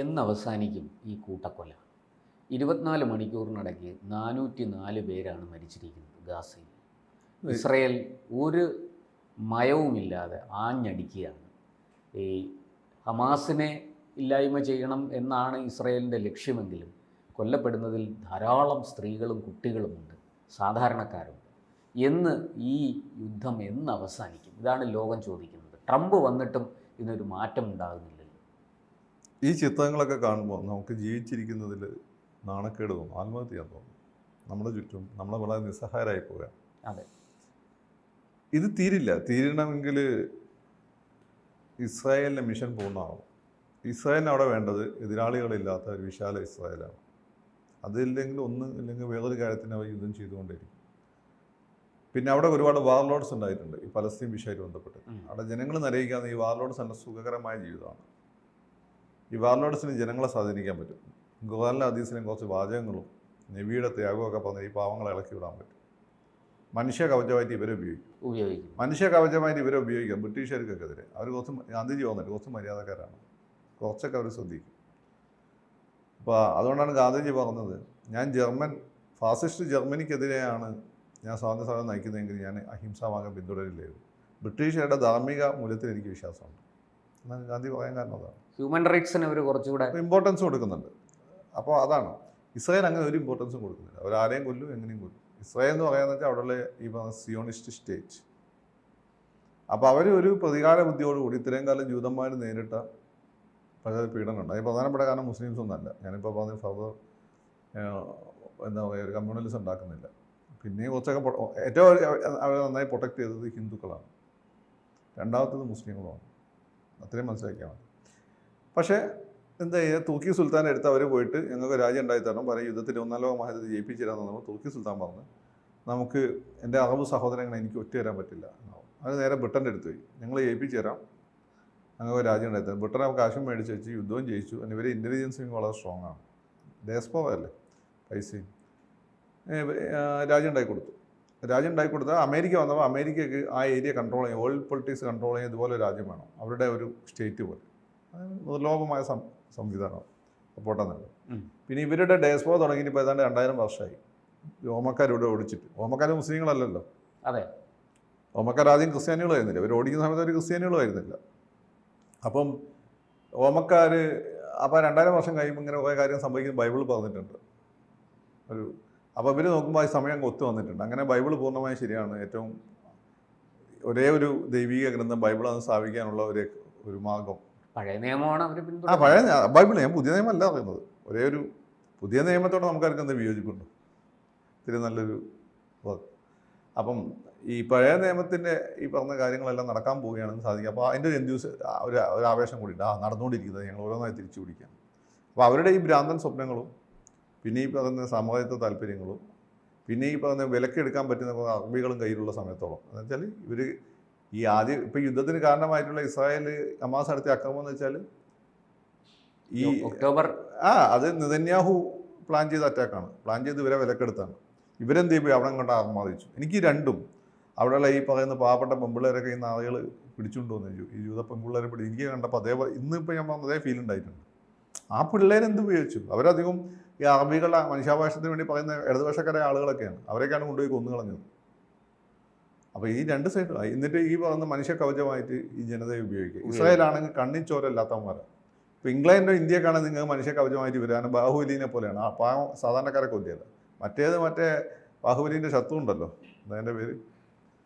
എന്നവസാനിക്കും ഈ കൂട്ടക്കൊല? 24 മണിക്കൂറിനിടയ്ക്ക് 404 പേരാണ് മരിച്ചിരിക്കുന്നത് ഗാസയിൽ. ഇസ്രയേൽ ഒരു മയവുമില്ലാതെ ആഞ്ഞടിക്കുകയാണ്. ഈ ഹമാസിനെ ഇല്ലായ്മ ചെയ്യണം എന്നാണ് ഇസ്രയേലിൻ്റെ ലക്ഷ്യമെങ്കിലും കൊല്ലപ്പെടുന്നതിൽ ധാരാളം സ്ത്രീകളും കുട്ടികളുമുണ്ട്, സാധാരണക്കാരുണ്ട്. ഈ യുദ്ധം എന്ന് അവസാനിക്കും? ഇതാണ് ലോകം ചോദിക്കുന്നത്. ട്രംപ് വന്നിട്ടും ഇതിനൊരു മാറ്റം ഉണ്ടാകുന്നില്ലല്ലോ. ഈ ചിത്രങ്ങളൊക്കെ കാണുമ്പോൾ നമുക്ക് ജീവിച്ചിരിക്കുന്നതിൽ നാണക്കേട് തോന്നും, ആത്മഹത്യ ചെയ്യാൻ തോന്നും. നമ്മുടെ ചുറ്റും നമ്മളെ വളരെ നിസ്സഹായരായി പോവുക. അതെ, ഇത് തീരണമെങ്കിൽ ഇസ്രായേലിൻ്റെ മിഷൻ പൂർണ്ണമാകും. ഇസ്രായേലിന് അവിടെ വേണ്ടത് എതിരാളികളില്ലാത്ത ഒരു വിശാല ഇസ്രായേലാണ്. അതില്ലെങ്കിൽ ഇല്ലെങ്കിൽ വേറൊരു കാര്യത്തിന് അവർ യുദ്ധം ചെയ്തുകൊണ്ടേയിരിക്കും. പിന്നെ അവിടെ ഒരുപാട് വാർലോഡ്സ് ഉണ്ടായിട്ടുണ്ട് ഈ പലസ്തീൻ വിഷയമായിട്ട് ബന്ധപ്പെട്ട്. അവിടെ ജനങ്ങൾ നിറയിക്കാവുന്ന ഈ വാർലോഡ്സ് നല്ല സുഖകരമായ ജീവിതമാണ്. ഈ വാർലോഡ്സിന് ജനങ്ങളെ സ്വാധീനിക്കാൻ പറ്റും. ഖുർആനിലെ ഹദീസിലും കുറച്ച് വാചകങ്ങളും നബിയുടെ ത്യാഗമൊക്കെ പറഞ്ഞ് ഈ പാവങ്ങളെ ഇളക്കി വിടാൻ പറ്റും. മനുഷ്യ കവചമായിട്ട് ഇവരെ ഉപയോഗിക്കും. മനുഷ്യ കവചമായിട്ട് ഇവരെ ഉപയോഗിക്കാം ബ്രിട്ടീഷുകാർക്കെതിരെ. അവർ കുറച്ച് ഗാന്ധിജി വന്നിട്ട് കുറച്ച് മര്യാദക്കാരാണ്, കുറച്ചൊക്കെ അവർ ശ്രദ്ധിക്കും. അപ്പോൾ അതുകൊണ്ടാണ് ഗാന്ധിജി പറഞ്ഞത്, ഫാസിസ്റ്റ് ജർമ്മനിക്കെതിരെയാണ് ഞാൻ സ്വാതന്ത്ര്യ സമരം നയിക്കുന്നതെങ്കിൽ ഞാൻ അഹിംസാമാർഗം പിന്തുടരില്ലായിരുന്നു. ബ്രിട്ടീഷുകാരുടെ ധാർമ്മിക മൂല്യത്തിൽ എനിക്ക് വിശ്വാസമുണ്ട് എന്നാണ് ഗാന്ധി പറയാൻ കാരണം. അതാണ് ഹ്യൂമൻ റൈറ്റ്സിന് അവർ കുറച്ചുകൂടെ ഇമ്പോർട്ടൻസ് കൊടുക്കുന്നുണ്ട്. അപ്പോൾ അതാണ് ഇസ്രായേൽ അങ്ങനെ ഒരു ഇമ്പോർട്ടൻസും കൊടുക്കുന്നില്ല. അവരാരെയും കൊല്ലും, എങ്ങനെയും കൊല്ലും. ഇസ്രായേൽ എന്ന് പറയാന്ന് വെച്ചാൽ അവിടെയുള്ള ഈ പറഞ്ഞ സിയോണിസ്റ്റ് സ്റ്റേറ്റ്. അപ്പോൾ അവർ ഒരു പ്രതികാര ബുദ്ധിയോടുകൂടി ഇത്രയും കാലം ജൂതന്മാർ നേരിട്ട പല പീഡനമുണ്ട്. അതിന് പ്രധാനപ്പെട്ട കാരണം മുസ്ലിംസ് ഒന്നല്ല. ഞാനിപ്പോൾ പറഞ്ഞ ഫർദർ എന്താ പറയുക, ഒരു കമ്മ്യൂണലിസം ഉണ്ടാക്കുന്നില്ല. പിന്നെയും കുറച്ചൊക്കെ ഏറ്റവും അവർ നന്നായി പ്രൊട്ടക്ട് ചെയ്തത് ഹിന്ദുക്കളാണ്, രണ്ടാമത്തത് മുസ്ലിങ്ങളുമാണ്. അത്രയും മനസ്സിലാക്കിയാൽ മതി. പക്ഷേ എന്താ ചെയ്യുക, തുർക്കി സുൽത്താൻ എടുത്ത് അവർ പോയിട്ട് ഞങ്ങൾക്ക് രാജ്യം ഉണ്ടായി തരണം, പല യുദ്ധത്തിൽ ഒന്നാം ലോക മഹായുദ്ധത്തിൽ ജയിപ്പിച്ചിരാന്ന് നമ്മൾ തുർക്കി സുൽത്താൻ പറഞ്ഞു, നമുക്ക് എൻ്റെ അറബ് സഹോദരങ്ങളെ എനിക്ക് ഒറ്റ തരാൻ പറ്റില്ല. അത് നേരെ ബ്രിട്ടൻ്റെ അടുത്ത് പോയി, ഞങ്ങൾ ജയിപ്പിച്ചു തരാം, ഞങ്ങൾക്ക് രാജ്യം ഉണ്ടായി തരാം. ബ്രിട്ടൻ കാശും മേടിച്ച് വെച്ച് യുദ്ധവും ജയിച്ചു. ഇവരെ ഇൻ്റലിജൻസ് വളരെ സ്ട്രോങ് ആണ്, ഡയസ്പോറയല്ലേ, പൈസയും. രാജ്യം ഉണ്ടാക്കി കൊടുത്താൽ അമേരിക്ക വന്നപ്പോൾ അമേരിക്കയ്ക്ക് ആ ഏരിയ കൺട്രോൾ ചെയ്യാൻ, വേൾഡ് പൊളിറ്റിക്സ് കൺട്രോൾ ചെയ്യാൻ ഇതുപോലെ രാജ്യം വേണം, അവരുടെ ഒരു സ്റ്റേറ്റ് പോലെ. ദുർലോഭമായ സംവിധാനം സപ്പോർട്ടാന്നുണ്ട്. പിന്നെ ഇവരുടെ ഡയസ്പോറ തുടങ്ങിയിട്ട് ഇപ്പോൾ ഏതാണ്ട് 2000 വർഷമായി. ഓമക്കാരിവിടെ ഓടിച്ചിട്ട്, ഓമക്കാർ മുസ്ലിങ്ങളല്ലല്ലോ. അതെ, ഓമക്കാർ ആദ്യം ക്രിസ്ത്യാനികളായിരുന്നില്ല, ഇവർ ഓടിക്കുന്ന സമയത്ത് ഒരു ക്രിസ്ത്യാനികളുമായിരുന്നില്ല. അപ്പം ഓമക്കാർ അപ്പോൾ 2000 വർഷം കഴിയുമ്പോൾ ഇങ്ങനെ കുറേ കാര്യം സംഭവിക്കുന്ന ബൈബിൾ പറഞ്ഞിട്ടുണ്ട്. അപ്പോൾ ഇവർ നോക്കുമ്പോൾ ആ സമയം അങ്ങ് ഒത്തു വന്നിട്ടുണ്ട്. അങ്ങനെ ബൈബിൾ പൂർണ്ണമായും ശരിയാണ്. ഏറ്റവും ഒരേ ഒരു ദൈവിക ഗ്രന്ഥം ബൈബിളാണ് സ്ഥാപിക്കാനുള്ള ഒരു മാർഗം. പഴയ നിയമമാണ് അവർ പഴയ ബൈബിൾ. ഞാൻ പുതിയ നിയമമല്ല പറയുന്നത്. ഒരേ ഒരു പുതിയ നിയമത്തോടെ നമുക്കാർക്കും എന്ത് വിയോജിപ്പുണ്ട്? ഇത്തിരി നല്ലൊരു വർക്ക്. അപ്പം ഈ പഴയ നിയമത്തിൻ്റെ ഈ പറഞ്ഞ കാര്യങ്ങളെല്ലാം നടക്കാൻ പോവുകയാണെന്ന് സാധിക്കും. അപ്പോൾ അതിൻ്റെ ഒരു ആവേശം കൂടിയിട്ട് നടന്നുകൊണ്ടിരിക്കുന്നത് ഞങ്ങൾ ഓരോന്നായി തിരിച്ചു പിടിക്കാം. അപ്പോൾ അവരുടെ ഈ ഭ്രാന്തൻ സ്വപ്നങ്ങളും പിന്നെ ഈ പറയുന്ന സാമുദായിക താല്പര്യങ്ങളും പിന്നെ ഈ പറയുന്ന വിലക്കെടുക്കാൻ പറ്റുന്ന അറബികളും കയ്യിലുള്ള സമയത്തോളം എന്ന് വെച്ചാൽ ഇവർ ഈ ഇപ്പോൾ യുദ്ധത്തിന് കാരണമായിട്ടുള്ള ഇസ്രായേൽ ഹമാസ് നടത്തിയ ആക്രമണം എന്ന് വെച്ചാൽ ഈ ഒക്ടോബർ അത് നെതന്യാഹു പ്ലാൻ ചെയ്ത അറ്റാക്കാണ്. പ്ലാൻ ചെയ്ത് ഇവരെ വിലക്കെടുത്താണ്. ഇവരെന്ത് ചെയ്യും, അവിടെ കൊണ്ട് ആർമാദിച്ചു. എനിക്ക് രണ്ടും അവിടെയുള്ള ഈ പറയുന്ന പാവപ്പെട്ട പെൺപിള്ളേരൊക്കെ ഈ നാളുകൾ പിടിച്ചുകൊണ്ടുവന്നു, ഈ യൂത പെൺപിള്ളേരെ എനിക്ക് കണ്ടപ്പോൾ അതേപോലെ ഇന്നിപ്പോൾ ഞാൻ പറഞ്ഞ അതേ ഫീൽ ഉണ്ടായിട്ടുണ്ട്. ആ പിള്ളേരെന്ത് ഉപയോഗിച്ചു? അവരധികം ഈ അറബികളുടെ മനുഷ്യാവകാശത്തിന് വേണ്ടി പറയുന്ന ഇടതുപക്ഷക്കാരായ ആളുകളൊക്കെയാണ്. അവരെയൊക്കെയാണ് കൊണ്ടുപോയി കൊന്നുകളഞ്ഞത്. അപ്പോൾ ഈ രണ്ട് സൈഡ് എന്നിട്ട് ഈ പറയുന്ന മനുഷ്യ കവചമായിട്ട് ഈ ജനതയെ ഉപയോഗിക്കുക. ഇസ്രായേലാണെങ്കിൽ കണ്ണിച്ചോരല്ലാത്തവന്മാരാണ്. ഇപ്പോൾ ഇംഗ്ലണ്ടോ ഇന്ത്യക്കാണ് നിങ്ങൾ മനുഷ്യ കവചമായിട്ട് വരാനും ബാഹുബലിനെ പോലെയാണ്. ആ പാവം സാധാരണക്കാരെ കൊല്ലിയല്ല. മറ്റേ ബാഹുബലിൻ്റെ ശത്രു ഉണ്ടല്ലോ, അതിൻ്റെ പേര്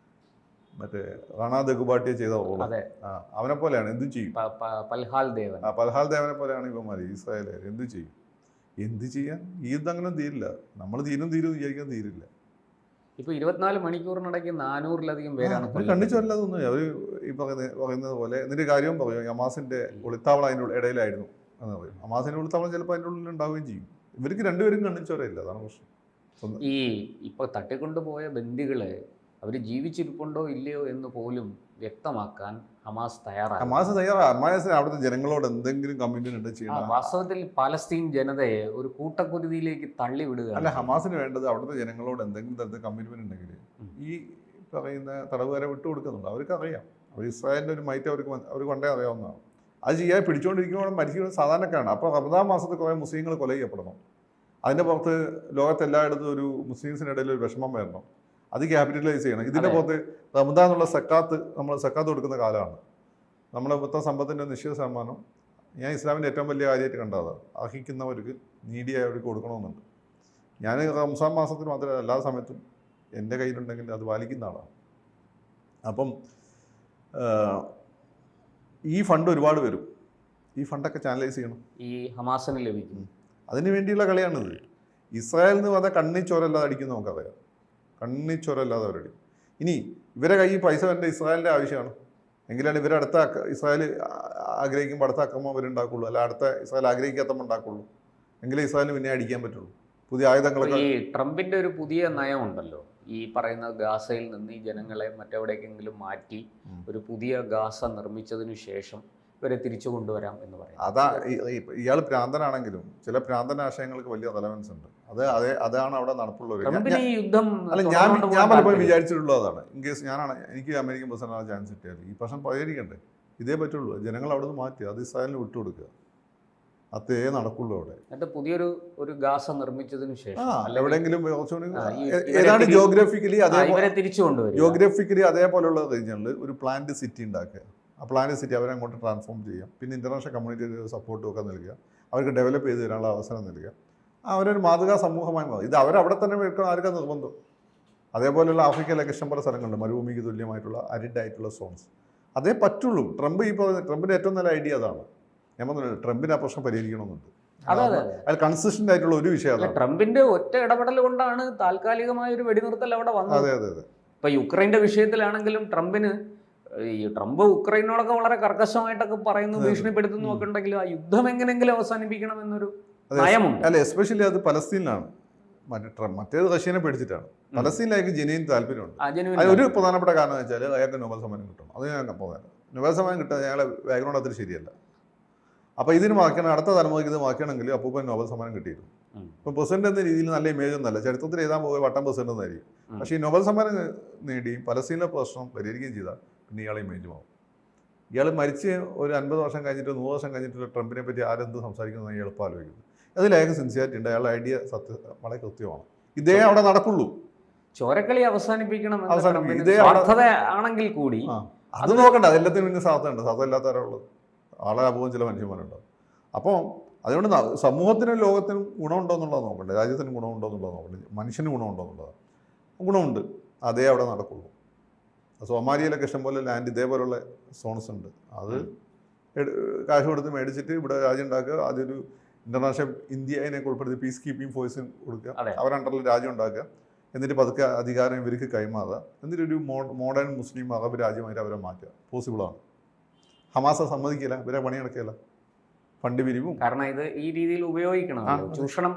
മറ്റേ റാണാ ദഗുബാട്ടിയെ ചെയ്ത റോള്, അവനെ പോലെയാണ്. എന്തു ചെയ്യും? പൽഹാൽ ദേവനെ പോലെയാണ് ഇവന്മാർ ഇസ്രായേൽ. എന്ത് ചെയ്യാൻ? ഈ യുദ്ധം അങ്ങനെ തീരില്ല. നമ്മൾ തീരും വിചാരിക്കാൻ തീരില്ല. ഇപ്പോൾ 24 മണിക്കൂറിനിടയ്ക്ക് 400-ലധികം പേരാണ് കണ്ണിച്ചോരല്ലാതൊന്നും. അവർ ഈ പറയുന്നത് പോലെ എന്നിട്ട് കാര്യവും പറയും, ഹമാസിൻ്റെ ഒളിത്താവളം അതിൻ്റെ ഇടയിലായിരുന്നു എന്ന് പറയും. ഹമാസിൻ്റെ ഒളിത്താവളം ചിലപ്പോൾ അതിൻ്റെ ഉള്ളിൽ ഉണ്ടാവുകയും ചെയ്യും. ഇവർക്ക് രണ്ടുപേരും കണ്ണിച്ചോരയില്ല, അതാണ് പ്രശ്നം. ഇപ്പോൾ തട്ടിക്കൊണ്ടുപോയ ബന്ദികളെ അവർ ജീവിച്ചിരിപ്പുണ്ടോ ഇല്ലയോ എന്ന് പോലും വ്യക്തമാക്കാൻ ഹമാസ് തയ്യാറാണ്. ഹമാസ് അവിടുത്തെ ജനങ്ങളോട് എന്തെങ്കിലും കമ്മിറ്റ്മെന്റ് ചെയ്യണം. വാസ്തവത്തിൽ പാലസ്തീൻ ജനതയെ ഒരു കൂട്ടക്കുരുതിയിലേക്ക് തള്ളിവിടുക അല്ല. ഹമാസിന് വേണ്ടത് അവിടുത്തെ ജനങ്ങളോട് എന്തെങ്കിലും തരത്തിൽ കമ്മിറ്റ്മെന്റ് ഉണ്ടെങ്കിൽ ഈ പറയുന്ന തടവുകാരെ വിട്ടുകൊടുക്കുന്നുണ്ട്. അവർക്കറിയാം, അവർ ഇസ്രായേലിൻ്റെ ഒരു മൈറ്റ് അവർ കൊണ്ടേ അറിയാവുന്നതാണ്. അത് ചെയ്യാൻ പിടിച്ചുകൊണ്ടിരിക്കുമ്പോൾ മരിക്കുന്നത് സാധാരണക്കാരാണ്. അപ്പോൾ റമദാൻ മാസത്തിൽ കുറേ മുസ്ലിങ്ങൾ കൊല ചെയ്യപ്പെടണം. അതിൻ്റെ പുറത്ത് ലോകത്തെല്ലായിടത്തും ഒരു മുസ്ലിംസിനിടയിൽ ഒരു വിഷമം വരണം. അത് ക്യാപിറ്റലൈസ് ചെയ്യണം. ഇതിൻ്റെ പുറത്ത് റമദാൻ എന്നുള്ള നമ്മൾ സക്കാത്ത് കൊടുക്കുന്ന കാലമാണ്. നമ്മുടെ മൊത്തം സമ്പത്തിൻ്റെ നിശ്ചിത ശതമാനം ഞാൻ ഇസ്ലാമിൻ്റെ ഏറ്റവും വലിയ കാര്യമായിട്ട് കണ്ടതാണ്. അർഹിക്കുന്നവർക്ക് നീഡിയായവർക്ക് കൊടുക്കണമെന്നുണ്ട്. ഞാൻ റംസാൻ മാസത്തിൽ മാത്രമല്ല എല്ലാ സമയത്തും എൻ്റെ കയ്യിലുണ്ടെങ്കിൽ അത് പാലിക്കുന്ന ആളാണ്. അപ്പം ഈ ഫണ്ട് ഒരുപാട് വരും. ഈ ഫണ്ടൊക്കെ ചാനലൈസ് ചെയ്യണം. ഈ ഹമാസിന് ലഭിക്കും. അതിന് വേണ്ടിയുള്ള കളിയാണിത്. ഇസ്രായേലിൽ നിന്ന് പറഞ്ഞാൽ കണ്ണിച്ചോരല്ലാതെ അടിക്കുന്ന നമുക്കറിയാം. കണ്ണിച്ചോരല്ലാതെ അവരടി. ഇനി ഇവരെ കയ്യിൽ പൈസ വരേണ്ട ഇസ്രായേലിൻ്റെ ആവശ്യമാണ്. എങ്കിലാണ് ഇവരടുത്ത ഇസ്രായേൽ ആഗ്രഹിക്കുമ്പോൾ അടുത്ത അക്രമം അവരുണ്ടാക്കുള്ളൂ. അല്ല അടുത്ത ഇസ്രായേൽ ആഗ്രഹിക്കാത്തപ്പോൾ ഉണ്ടാക്കുള്ളൂ. എങ്കിലേ ഇസ്രായേലിന് പിന്നെ അടിക്കാൻ പറ്റുള്ളൂ. പുതിയ ആയുധങ്ങളൊക്കെ. ഈ ട്രംപിന്റെ ഒരു പുതിയ നയമുണ്ടല്ലോ, ഈ പറയുന്ന ഗാസയിൽ നിന്ന് ഈ ജനങ്ങളെ മറ്റെവിടേക്കെങ്കിലും മാറ്റി ഒരു പുതിയ ഗാസ നിർമ്മിച്ചതിനു ശേഷം ഇവരെ തിരിച്ചു കൊണ്ടുവരാം എന്ന് പറയും. ഇയാൾ ഭ്രാന്തനാണെങ്കിലും ചില ഭ്രാന്തന ആശയങ്ങൾക്ക് വലിയ റെലവൻസ് ഉണ്ട്. അതാണ് അവിടെ നടപ്പുള്ളത്. ഞാൻ പലപ്പോഴും വിചാരിച്ചിട്ടുള്ളത് അതാണ്. ഇൻ കേസ് എനിക്ക് അമേരിക്കൻ പ്രസിഡന്റാണ് ചാൻസ് കിട്ടിയാൽ ഈ പ്രശ്നം പരിഹരിക്കണ്ടേ? ഇതേ പറ്റുള്ളൂ. ജനങ്ങൾ അവിടെ നിന്ന് മാറ്റി അത് ഇസ്രായേലിന് വിട്ടുകൊടുക്കുക. അതേ നടക്കുള്ളൂ അവിടെ. പുതിയൊരു ഗാസ നിർമ്മിച്ചതിന് ശേഷം എവിടെയെങ്കിലും ഏതാണ് ജിയോഗ്രഫിക്കലി അതേപോലെയുള്ള റീജിയണിൽ ഒരു പ്ലാന്റ് സിറ്റി ഉണ്ടാക്കുക. ആ പ്ലാന്റ് സിറ്റി അവരെ അങ്ങോട്ട് ട്രാൻസ്ഫോം ചെയ്യാം. പിന്നെ ഇന്റർനാഷണൽ കമ്മ്യൂണിറ്റി സപ്പോർട്ടും ഒക്കെ നൽകുക. അവർക്ക് ഡെവലപ്പ് ചെയ്ത് തരാനുള്ള അവസരം നൽകുക. അവരൊരു മാതൃകാ സമൂഹമായി മാറും. ഇത് അവരവിടെ തന്നെ വെക്കണം. ആർക്കാ നിർബന്ധം? അതേപോലെയുള്ള ആഫ്രിക്കയിലൊക്കെ ഇഷ്ടംപോലെ സ്ഥലങ്ങളുണ്ട് മരുഭൂമിക്ക് തുല്യമായിട്ടുള്ള അരിഡായിട്ടുള്ള സോൺസ്. അതേ പറ്റുള്ളൂ. ട്രംപിൻ്റെ ഏറ്റവും നല്ല ഐഡിയ അതാണ്. ഞാൻ പറഞ്ഞു ട്രംപിന് ആ പ്രശ്നം പരിഹരിക്കണമെന്നുണ്ട്. അത് കൺസിസ്റ്റന്റ് ആയിട്ടുള്ള ഒരു വിഷയം. ട്രംപിന്റെ ഒറ്റ ഇടപെടൽ കൊണ്ടാണ് താൽക്കാലികമായ ഒരു വെടിനിർത്തൽ അവിടെ വന്നത്. അതെ അതെ അതെ. ഇപ്പൊ യുക്രൈന്റെ വിഷയത്തിലാണെങ്കിലും ട്രംപ് ഉക്രൈനോടൊക്കെ വളരെ കർക്കശമായിട്ടൊക്കെ പറയുന്നു, ഭീഷണിപ്പെടുത്തുന്നു ഒക്കെ ഉണ്ടെങ്കിലും ആ യുദ്ധം എങ്ങനെയെങ്കിലും അവസാനിപ്പിക്കണം എന്നൊരു നയമുണ്ട്. അല്ല, എസ്പെഷ്യലി അത് പലസ്തീനിലാണ്. മറ്റേത് റഷ്യനെ പേടിച്ചിട്ടാണ്. പലസ്തീനിലേക്ക് ജെന്യൂൻ താല്പര്യമുണ്ട്. അത് ഒരു പ്രധാനപ്പെട്ട കാരണം എന്ന് വെച്ചാൽ അയാൾക്ക് നൊബേൽ സമ്മാനം കിട്ടും. അത് ഞാൻ പറയാം. നൊബേൽ സമ്മാനം കിട്ടാൻ ഞങ്ങളെ ബാക്ക്ഗ്രൗണ്ട് അത്ര ശരിയല്ല. അപ്പോൾ ഇതിന് മാറ്റണം, അടുത്ത തലമുറയ്ക്ക് ഇത് മാറ്റണമെങ്കിൽ അപ്പൂപ്പൻ നൊബേൽ സമ്മാനം കിട്ടിയിരുന്നു. ഇപ്പം പ്രസിഡന്റ് എന്ന രീതിയിൽ നല്ല ഇമേജ് ഒന്നല്ല. ചരിത്രത്തിൽ എഴുതാൻ പോകുക വട്ടം പ്രസിഡന്റ് എന്നായിരിക്കും. പക്ഷേ ഈ നൊബേൽ സമ്മാനം നേടിയും പലസ്തീനിലെ പ്രശ്നം പരിഹരിക്കുകയും ചെയ്താൽ പിന്നെ ഇയാളെ ഇമേജ് മാറും. ഇയാൾ മരിച്ച് ഒരു 50 വർഷം കഴിഞ്ഞിട്ട് 100 വർഷം കഴിഞ്ഞിട്ട് ട്രംപിനെ പറ്റി ആരെന്ത് സംസാരിക്കുന്നത് എളുപ്പം ആലോചിക്കുന്നത്. അതിലേക്ക് സിൻസിയാരിറ്റി ഉണ്ട്. അയാളുടെ ഐഡിയ വളരെ കൃത്യമാണ്. ഇതേ അവിടെ നടക്കുള്ളൂ. ചോരക്കളി അവസാനിപ്പിക്കണം ഇതേ ആണെങ്കിൽ കൂടി അത് നോക്കണ്ട. അതെല്ലാത്തിനും പിന്നെ സാധ്യതയുണ്ട്. സാധ്യത ഇല്ലാത്തവരുള്ളത് ആളെ അപൂർവം ചില മനുഷ്യന്മാരുണ്ടാവും. അപ്പോൾ അതുകൊണ്ട് സമൂഹത്തിനും ലോകത്തിനും ഗുണമുണ്ടോ എന്നുള്ളത് നോക്കണ്ടേ, രാജ്യത്തിന് ഗുണമുണ്ടോ എന്നുള്ളത് നോക്കണ്ടേ, മനുഷ്യന് ഗുണമുണ്ടോ എന്നുള്ളത്. ഗുണമുണ്ട്. അതേ അവിടെ നടക്കുള്ളൂ. സോമാലിയയിലൊക്കെ ഇഷ്ടംപോലെ ലാൻഡ് ഇതേപോലുള്ള സോൺസ് ഉണ്ട്. അത് കാശ് കൊടുത്ത് മേടിച്ചിട്ട് ഇവിടെ രാജ്യം ഉണ്ടാക്കുക. അതൊരു ഇന്റർനാഷണൽ ഇന്ത്യനെ ഉൾപ്പെടുത്തി പീസ് കീപ്പിംഗ് ഫോഴ്സിന് കൊടുക്കുക. അവരണ്ടറിൽ രാജ്യം ഉണ്ടാക്കുക. എന്നിട്ട് പതുക്കെ അധികാരം ഇവർക്ക് കൈമാറുക. എന്നിട്ടൊരു മോഡേൺ മുസ്ലിം അറബ് രാജ്യമായിട്ട് അവരെ മാറ്റുക. പോസിബിളാണ്. ഹമാസ സമ്മതിക്കില്ല. ഇവരെ പണി നടക്കില്ല. ഫണ്ട് പിരിവും. കാരണം ഇത് ഈ രീതിയിൽ ഉപയോഗിക്കണം. ചൂഷണം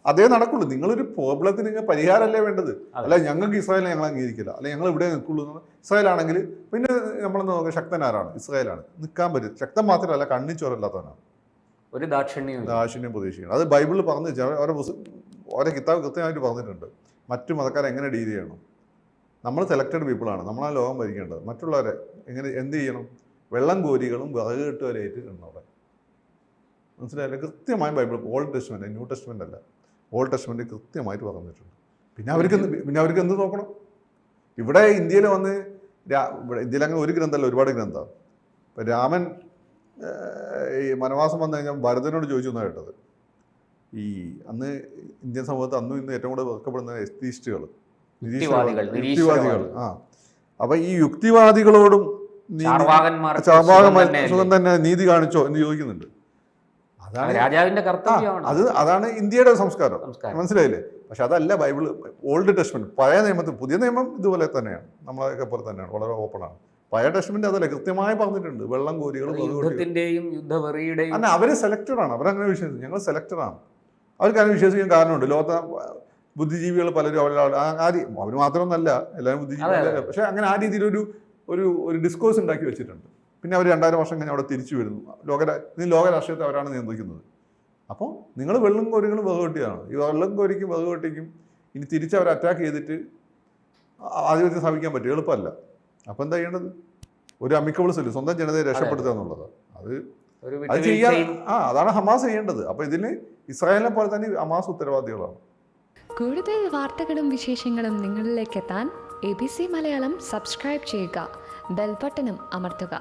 അതേ നടക്കുള്ളൂ. നിങ്ങളൊരു പ്രോബ്ലത്തിന് നിങ്ങൾ പരിഹാരമല്ലേ വേണ്ടത്. അല്ല ഞങ്ങൾക്ക് ഇസ്രായേലിനെ ഞങ്ങൾ അംഗീകരിക്കില്ല, അല്ലെ ഞങ്ങൾ ഇവിടെ നിൽക്കുള്ളൂ. ഇസ്രായേലാണെങ്കിൽ പിന്നെ നമ്മളെന്ന് നോക്കുക ശക്തനാരാണ്? ഇസ്രായേലാണ്. നിൽക്കാൻ പറ്റും. ശക്തൻ മാത്രമല്ല കണ്ണിച്ചോരല്ലാത്തവനാണ്. ഒരു ദാക്ഷിണ്യം പ്രതീക്ഷിക്കണം. അത് ബൈബിളിൽ പറഞ്ഞു വെച്ചാൽ ഓരോ കിതാബ് കൃത്യമായിട്ട് പറഞ്ഞിട്ടുണ്ട്. മറ്റു മതക്കാരെ എങ്ങനെ ഡീൽ ചെയ്യണം. നമ്മൾ സെലക്റ്റഡ് പീപ്പിളാണ്. നമ്മളാണ് ലോകം ഭരിക്കേണ്ടത്. മറ്റുള്ളവരെ എന്ത് ചെയ്യണം? വെള്ളം കോരികളും വിറക് കെട്ടുവരായിട്ട് അവിടെ മനസ്സിലായില്ല. കൃത്യമായി Bible, old testament, new testament അല്ല, ഓൾഡ് ടെസ്റ്റ്മെന്റ് കൃത്യമായിട്ട് പറഞ്ഞിട്ടുണ്ട്. പിന്നെ അവർക്ക് എന്ത് നോക്കണം? ഇവിടെ ഇന്ത്യയിൽ വന്ന് ഇന്ത്യയിൽ അങ്ങനെ ഒരു ഗ്രന്ഥമല്ല, ഒരുപാട് ഗ്രന്ഥമാണ്. ഇപ്പം രാമൻ ഈ വനവാസം വന്നു കഴിഞ്ഞാൽ ഭരതനോട് ചോദിച്ചു എന്നാണ് കേട്ടത്. ഈ അന്ന് ഇന്ത്യൻ സമൂഹത്തിൽ അന്നും ഇന്ന് ഏറ്റവും കൂടുതൽ വെറുക്കപ്പെടുന്ന എസ്തീസ്റ്റുകൾ, യുക്തിവാദികൾ. അപ്പം ഈ യുക്തിവാദികളോടും ചാർവാകന്മാർ തന്നെ നീതി കാണിച്ചോ എന്ന് ചോദിക്കുന്നുണ്ട്. രാജാവിന്റെ കർത്തവ്യമാണ്. അതാണ് ഇന്ത്യയുടെ സംസ്കാരം. മനസ്സിലായില്ലേ? പക്ഷെ അതല്ല ബൈബിൾ, ഓൾഡ് ടെസ്റ്റ്മെന്റ്. പഴയ നിയമത്തിൽ, പുതിയ നിയമം ഇതുപോലെ തന്നെയാണ്, നമ്മളൊക്കെ പോലെ തന്നെയാണ്, വളരെ ഓപ്പണാണ്. പഴയ ടെസ്റ്റ്മെന്റ് അതല്ല, കൃത്യമായി പറഞ്ഞിട്ടുണ്ട്. വെള്ളം കോരികളും അല്ല, അവര് സെലക്റ്റഡ് ആണ്. അവരങ്ങനെ വിശ്വസിച്ചു. ഞങ്ങൾ സെലക്റ്റഡ് ആണ്. അവർക്ക് അങ്ങനെ വിശ്വസിക്കാൻ കാരണമുണ്ട്. ലോകത്തെ ബുദ്ധിജീവികൾ പലരും അവർ മാത്രമൊന്നല്ല, എല്ലാവരും ബുദ്ധിജീവികളല്ല. പക്ഷെ അങ്ങനെ ആ രീതിയിലൊരു ഒരു ഡിസ്കോഴ്സ് ഉണ്ടാക്കി വെച്ചിട്ടുണ്ട്. പിന്നെ അവർ 2000 വർഷം കഴിഞ്ഞ് അവിടെ തിരിച്ചു വരുന്നു. ലോക രാഷ്ട്രീയത്തെ അവരാണ് നിയന്ത്രിക്കുന്നത്. അപ്പോൾ നിങ്ങൾ വെള്ളം കോരികളും വിറകുകെട്ടിയാണ്. ഈ വെള്ളം കോരിക്കും വിറകുകെട്ടിക്കും ഇനി തിരിച്ച് അവർ അറ്റാക്ക് ചെയ്തിട്ട് ആധിപത്യം സ്ഥാപിക്കാൻ പറ്റും. എളുപ്പമല്ല. അപ്പോൾ എന്താ ചെയ്യേണ്ടത്? ഒരു അമിക്കബിൾ സൊല്യൂഷൻ, സ്വന്തം ജനതയെ രക്ഷപ്പെടുത്തുക എന്നുള്ളത്. അത് ഒരു അത് ചെയ്യാൻ വിട്ടുവീഴ്ചയും അതാണ് ഹമാസ് ചെയ്യേണ്ടത്. അപ്പോൾ ഇതിന് ഇസ്രായേലിനെ പോലെ തന്നെ ഹമാസ് ഉത്തരവാദികളാണ്. കൂടുതൽ വാർത്തകളും വിശേഷങ്ങളും നിങ്ങളിലേക്ക് എത്താൻ ABC മലയാളം സബ്സ്ക്രൈബ് ചെയ്യുക, ബെൽ ബട്ടണും അമർത്തുക.